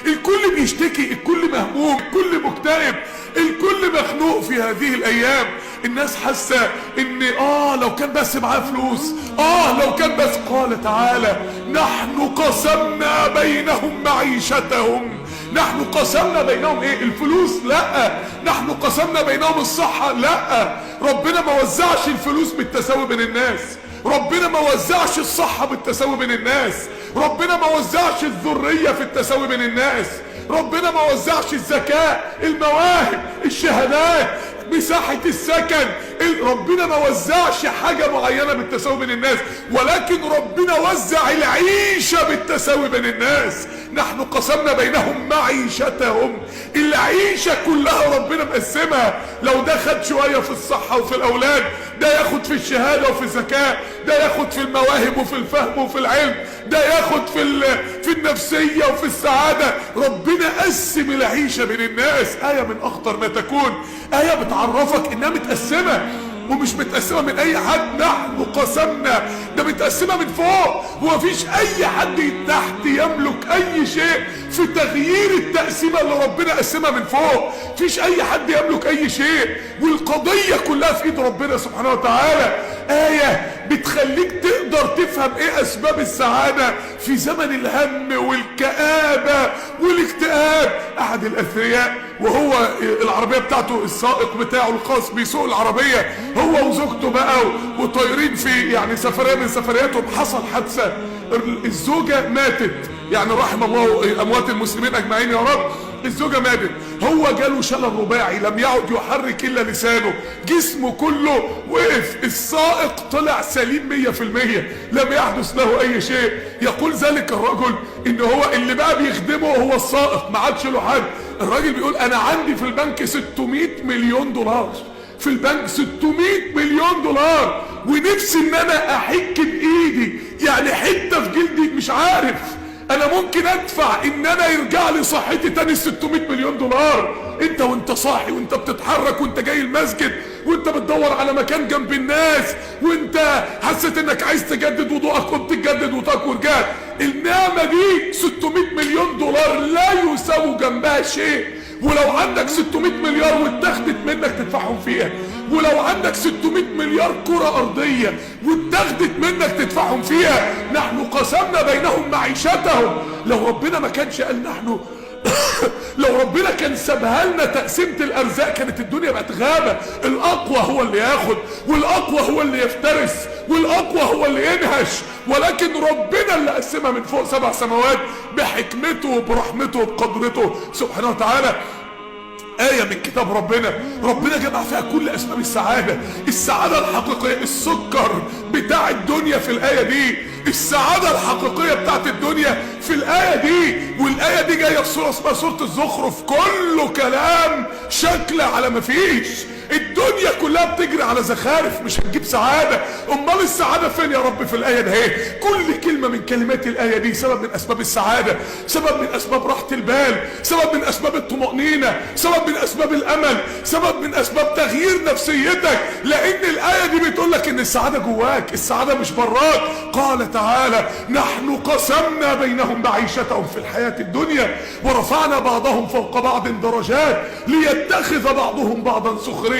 الكل بيشتكي، الكل مهموم، الكل مكتئب، الكل مخنوق في هذه الايام. الناس حاسه ان لو كان بس معاه فلوس، لو كان بس. قال تعالى: نحن قسمنا بينهم معيشتهم. نحن قسمنا بينهم ايه؟ الفلوس؟ لا. نحن قسمنا بينهم الصحة؟ لا. ربنا ما وزعش الفلوس بالتساوي بين الناس، ربنا ما وزعش الصحة بالتساوي بين الناس، ربنا ما وزعش الذرية في التساوي بين الناس، ربنا ما وزعش الذكاء، المواهب، الشهادات، مساحة السكن. ربنا ما وزعش حاجة معينة بالتساوي بين الناس، ولكن ربنا وزع العيشة بالتساوي بين الناس. نحن قسمنا بينهم معيشتهم. العيشة كلها ربنا مقسمها. لو ده خد شوية في الصحة وفي الأولاد، ده ياخد في الشهادة وفي الذكاء، ده ياخد في المواهب وفي الفهم وفي العلم، ده ياخد في النفسية وفي السعادة. ربنا قسم العيشة بين الناس. آية من أخطر ما تكون، آية بتعرفك إنها متقسمة، ومش متقسمة من اي حد. نحن قسمنا، ده متقسمة من فوق، ومفيش اي حد تحت يملك اي شيء في تغيير التقسيمة اللي ربنا قسمها من فوق. مفيش اي حد يملك اي شيء، والقضية كلها في ايد ربنا سبحانه وتعالى. آية بتخليك تقدر تفهم ايه اسباب السعادة في زمن الهم والكآبة والاكتئاب. احد الاثرياء وهو العربية بتاعته، السائق بتاعه الخاص بيسوق العربية، هو وزوجته بقى وطايرين في يعني سفرية من سفرياتهم، حصل حادثة، الزوجة ماتت، يعني رحم الله اموات المسلمين اجمعين يا رب. الزوجة ماتت، هو جاله شلل رباعي، لم يعد يحرك الا لسانه، جسمه كله وقف. السائق طلع سليم 100%، لم يحدث له اي شيء. يقول ذلك الرجل ان هو اللي بقى بيخدمه هو السائق، ما عادش له حد. الراجل بيقول: انا عندي في البنك 600 مليون دولار، في البنك 600 مليون دولار، ونفسي ان انا احك بايدي، يعني حته في جلدي، مش عارف انا ممكن ادفع ان انا يرجع لي صحتي تاني 600 مليون دولار. انت وانت صاحي وانت بتتحرك وانت جاي المسجد وانت بتدور على مكان جنب الناس وانت حسيت انك عايز تجدد وضوءك، قمت تجدد وضوءك ورجعت. النعمة دي 600 مليون دولار لا يساوي جنبها شيء. ولو عندك 600 مليار واتاخدت منك تدفعهم فيها، ولو عندك 600 مليار كرة ارضية واتاخدت منك تدفعهم فيها. نحن قسمنا بينهم معيشتهم. لو ربنا ما كانش قال نحن لو ربنا كان سابها لنا تقسيمة الارزاق، كانت الدنيا بقت غابة. الاقوى هو اللي ياخد، والاقوى هو اللي يفترس، والاقوى هو اللي ينهش. ولكن ربنا اللي قسمها من فوق 7 سماوات بحكمته وبرحمته وبقدرته سبحانه وتعالى. آية من كتاب ربنا جمع فيها كل أسباب السعادة. السعادة الحقيقية، السكر بتاع الدنيا في الآية دي، السعادة الحقيقية بتاعت الدنيا في الآية دي. والآية دي جاية في سورة اسمها سورة الزخرف، كله كلام شكل على مفيش. الدنيا كلها بتجري على زخارف، مش هتجيب سعادة. امال السعادة فين يا رب في الآية ده؟ ايه كل كلمة من كلمات الآية دي سبب من أسباب السعادة، سبب من أسباب راحة البال، سبب من أسباب الطمأنينة، سبب من أسباب الأمل، سبب من أسباب تغيير نفسيتك. لأن الآية دي بتقولك إن السعادة جواك، السعادة مش براك. قال تعالى: نحن قسمنا بينهم معيشتهم في الحياة الدنيا ورفعنا بعضهم فوق بعض درجات ليتخذ بعضهم بعضا سخريا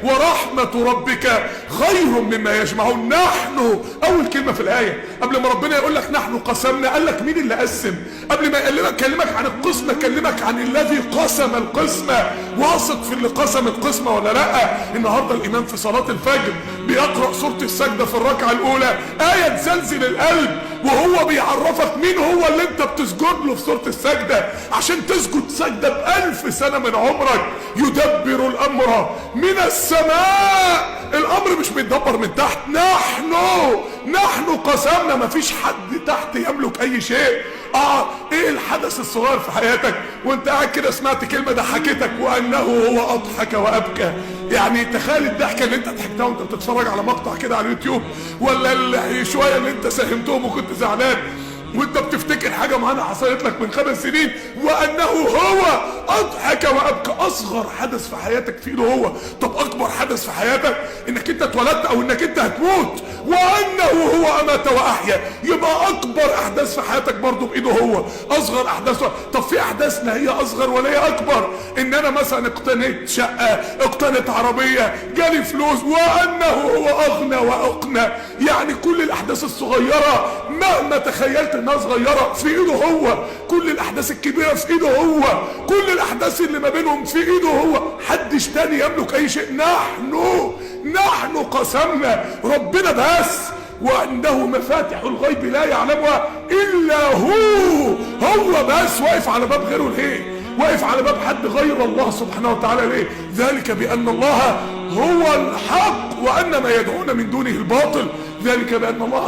ورحمة ربك خير مما يجمعون. نحن أول كلمة في الآية، قبل ما ربنا يقول لك نحن قسمنا، قال لك مين اللي قسم. قبل ما يكلمك عن القسمة كلمك عن الذي قسم القسمة. واثق في اللي قسم القسمة ولا لا؟ النهاردة الإمام في صلاة الفجر بيقرأ سورة السجدة في الركعة الأولى، آية تزلزل القلب، وهو بيعرفك مين هو اللي انت بتسجد له في سورة السجدة. عشان تسجد سجدة ب1000 سنة من عمرك. يدبر الأمر من السماء، الأمر مش بيتدبر من تحت. نحن قسمنا، مفيش حد تحت يملك أي شيء. ايه الحدث الصغير في حياتك وانت قاعد كده سمعت كلمة ضحكتك وانه هو اضحك وابكى؟ يعني تخيل الضحكة اللي انت ضحكتها وانت بتتفرج على مقطع كده على اليوتيوب، ولا شوية اللي انت ساهمتهم وكنت زعلان، وانت بتفتكر حاجة معانا حصلت لك من 5 سنين، وانه هو اضحك وابكى. اصغر حدث في حياتك في ايده هو. طب اكبر حدث في حياتك انك انت اتولدت او انك انت هتموت، وانه هو امات واحيا. يبقى اكبر احداث في حياتك برضه بايده هو. اصغر احداث. طب في احداث لا هي اصغر ولا هي اكبر. ان انا مثلا اقتنيت شقة، اقتنيت عربية، جالي فلوس، وانه هو اغنى واقنى. يعني كل الاحداث الصغيرة مهما تخيلت انها صغيرة في ايده هو. كل الاحداث الكبيرة في ايده هو. كل الاحداث اللي ما بينهم في ايده هو. حدش تاني يملك اي شيء. نحن قسمنا. ربنا بس. وعنده مفاتح الغيب لا يعلمها الا هو بس. واقف على باب غيره ليه؟ واقف على باب حد غير الله سبحانه وتعالى ليه؟ ذلك بان الله هو الحق وان ما يدعون من دونه الباطل. ذلك بان الله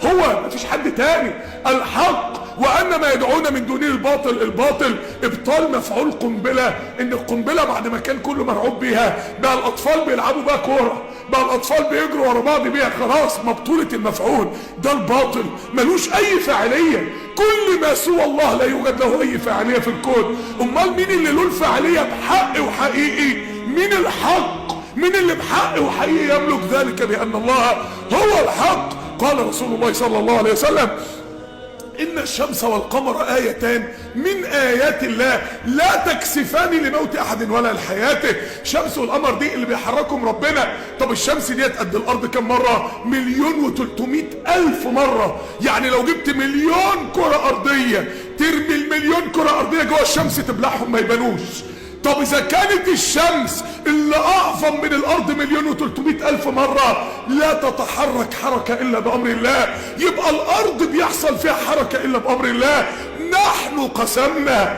هو مفيش حد تاني الحق، وان ما يدعون من دونه الباطل. الباطل ابطال مفعول قنبله. ان القنبله بعد ما كان كله مرعوب بيها بقى الاطفال بيلعبوا بقى كوره، بقى الاطفال بيجروا ورا بعض بيها، خلاص مبطوله المفعول. ده الباطل ملوش اي فاعليه. كل ما سوى الله لا يوجد له اي فاعليه في الكون. امال مين اللي له الفاعليه بحق وحقيقي؟ مين الحق؟ مين اللي بحق وحقيقي يملك؟ ذلك بان الله هو الحق. قال رسول الله صلى الله عليه وسلم إن الشمس والقمر آيتان من آيات الله لا تكسفان لموت أحد ولا لحياته. الشمس والقمر دي اللي بيحركهم ربنا. طب الشمس ديت قد الأرض كم مرة؟ 1,300,000 مرة. يعني لو جبت 1,000,000 كرة أرضية ترمي 1,000,000 كرة أرضية جوه الشمس تبلعهم ما يبانوش. طب اذا كانت الشمس اللي اعظم من الارض 1,300,000 مرة لا تتحرك حركة الا بامر الله، يبقى الارض بيحصل فيها حركة الا بامر الله. نحن قسمنا.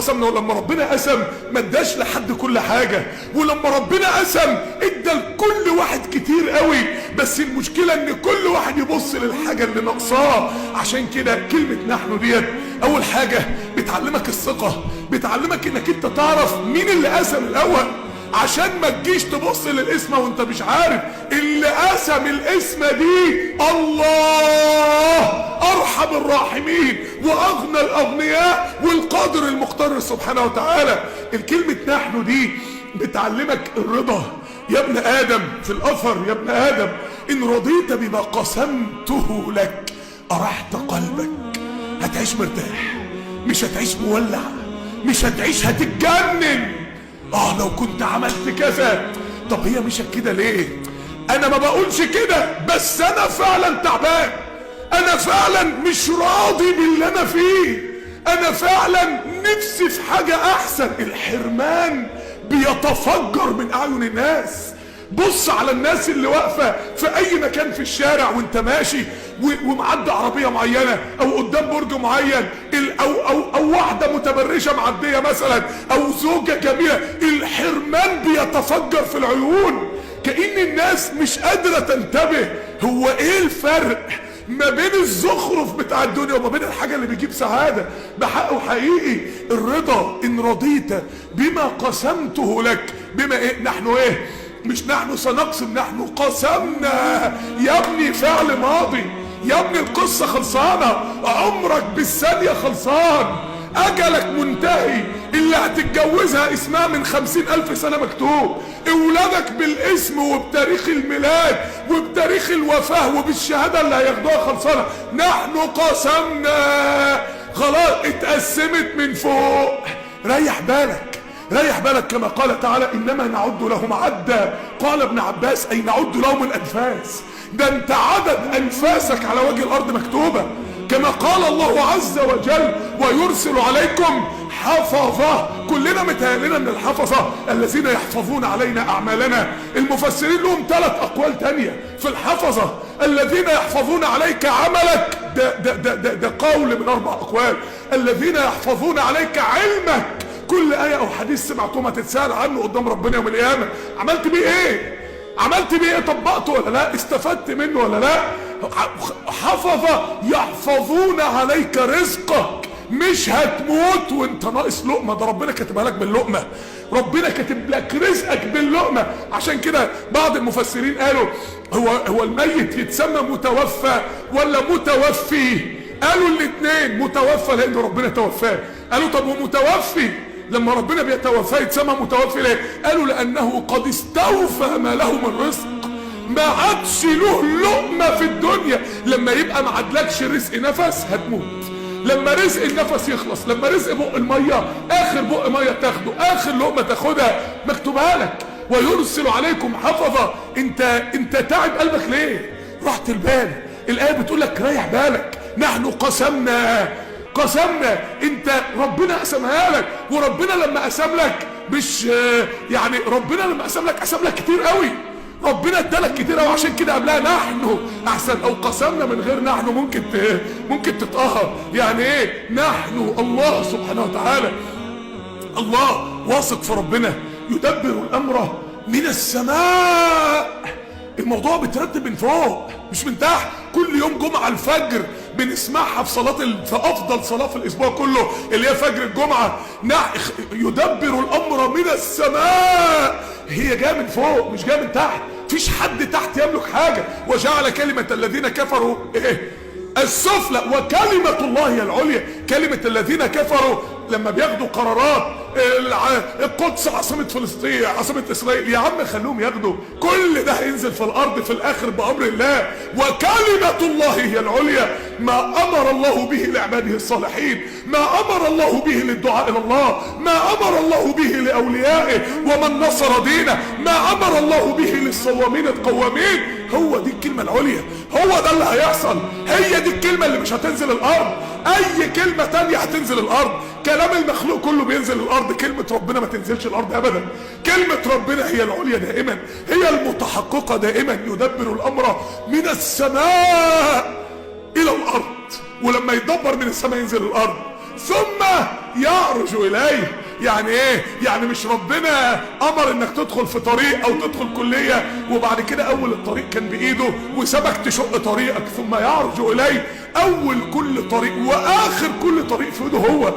ولما ربنا قسم ما اداش لحد كل حاجة، ولما ربنا قسم ادى لكل واحد كتير قوي. بس المشكلة ان كل واحد يبص للحاجة اللي ناقصاه. عشان كده كلمة نحن ديت اول حاجة بتعلمك الثقة، بتعلمك انك انت تعرف مين اللي قسم الاول، عشان ما تجيش تبص للاسم وانت مش عارف اللي قسم الاسم دي الله ارحم الراحمين واغنى الاغنياء والقادر المقتدر سبحانه وتعالى. الكلمة نحن دي بتعلمك الرضا. يا ابن ادم في الاثر، يا ابن ادم ان رضيت بما قسمته لك ارحت قلبك. هتعيش مرتاح، مش هتعيش مولع، مش هتعيش هتتجنن. لو كنت عملت كذا. طب هي مش كده ليه؟ انا ما بقولش كده، بس انا فعلا تعبان، انا فعلا مش راضي باللي انا فيه، انا فعلا نفسي في حاجة احسن. الحرمان بيتفجر من اعين الناس. بص على الناس اللي واقفة في اي مكان في الشارع وانت ماشي ومعدي عربية معينة او قدام برج معين، او واحدة متبرجة معدية مثلا، او زوجة جميلة. الحرمان بيتفجر في العيون، كأن الناس مش قادرة تنتبه هو ايه الفرق ما بين الزخرف بتاع الدنيا وما بين الحاجة اللي بيجيب سعادة بحق وحقيقي. الرضا ان رضيت بما قسمته لك. بما ايه؟ نحن ايه؟ مش نحن سنقسم، نحن قسمنا. يا ابني فعل ماضي، يا ابني القصة خلصانة، عمرك بالثانية خلصان، اجلك منتهي. اللي هتتجوزها اسمها من 50,000 سنة مكتوب، اولادك بالاسم وبتاريخ الميلاد وبتاريخ الوفاة وبالشهادة اللي هياخدوها خلصانة. نحن قسمنا، خلاص اتقسمت من فوق. ريح بالك كما قال تعالى انما نعد لهم عدا. قال ابن عباس اي نعد لهم الانفاس. ده انت عدد انفاسك على وجه الارض مكتوبة، كما قال الله عز وجل ويرسل عليكم حفظة. كلنا متهيألنا من الحفظة الذين يحفظون علينا اعمالنا. المفسرين لهم 3 اقوال تانية في الحفظة. الذين يحفظون عليك عملك، ده قول من 4 اقوال. الذين يحفظون عليك علمك، كل آية أو حديث سمعتهم هتتسأل عنه قدام ربنا يوم القيامة. عملت بيه إيه؟ طبقته ولا لا؟ استفدت منه ولا لا؟ حفظة يحفظون عليك رزقك. مش هتموت وانت ناقص لقمة، ده ربنا كاتبها لك باللقمة. ربنا كاتب لك رزقك باللقمة. عشان كده بعض المفسرين قالوا هو الميت يتسمى متوفى ولا متوفي؟ قالوا الاثنين، متوفى لان ربنا توفاه. قالوا طب ومتوفي لما ربنا بيتوفاه يتسمى متوفي ليه؟ قالوا لانه قد استوفى ما له من رزق، ما عادش له لقمة في الدنيا. لما يبقى ما عادلكش رزق نفس هتموت، لما رزق النفس يخلص، لما رزق بق المية اخر بق مية تاخده، اخر لقمة تاخدها مكتوبها لك. ويرسل عليكم حفظة. انت تعب قلبك ليه؟ راحة البال. الآية بتقول لك ريح بالك. نحن قسمنا انت ربنا قسمها لك. وربنا لما قسم لك مش يعني ربنا لما قسم لك كتير قوي، ربنا ادالك كتير قوي. عشان كده قبلها نحن احسن، او قسمنا من غير نحن ممكن تتقهر. يعني ايه نحن؟ الله سبحانه وتعالى، الله واثق في ربنا، يدبر الامر من السماء. الموضوع بترتب من فوق مش من تحت. كل يوم جمعة الفجر بنسمعها في افضل صلاة في الاسبوع كله اللي هي فجر الجمعة. يدبر الامر من السماء، هي جايه من فوق مش جايه من تحت. مفيش حد تحت يملك حاجة. وجعل كلمة الذين كفروا ايه؟ السفلى وكلمة الله هي العليا. كلمة الذين كفروا لما بياخدوا قرارات القدس عاصمة فلسطين، عاصمة اسرائيل، يا عم خلوهم ياخدوا، كل ده هينزل في الارض في الاخر بامر الله. وكلمة الله هي العليا. ما امر الله به لعباده الصالحين، ما امر الله به للدعاء الى الله، ما امر الله به لاوليائه ومن نصر دينه، ما امر الله به للصوامين القوامين. هو دي الكلمة العليا، هو ده اللي هيحصل. هي دي الكلمة اللي مش هتنزل الارض. اي كلمة تانية هتنزل الارض. كلام المخلوق كله بينزل الارض، كلمة ربنا ما تنزلش الارض ابدا. كلمة ربنا هي العليا دائما، هي المتحققة دائما. يدبر الامر من السماء الى الارض، ولما يدبر من السماء ينزل الارض ثم يعرج اليه. يعني ايه؟ يعني مش ربنا امر انك تدخل في طريق او تدخل كلية وبعد كده اول الطريق كان بايده وسابك تشق طريقك، ثم يعرج اليه. اول كل طريق واخر كل طريق في ايده هو.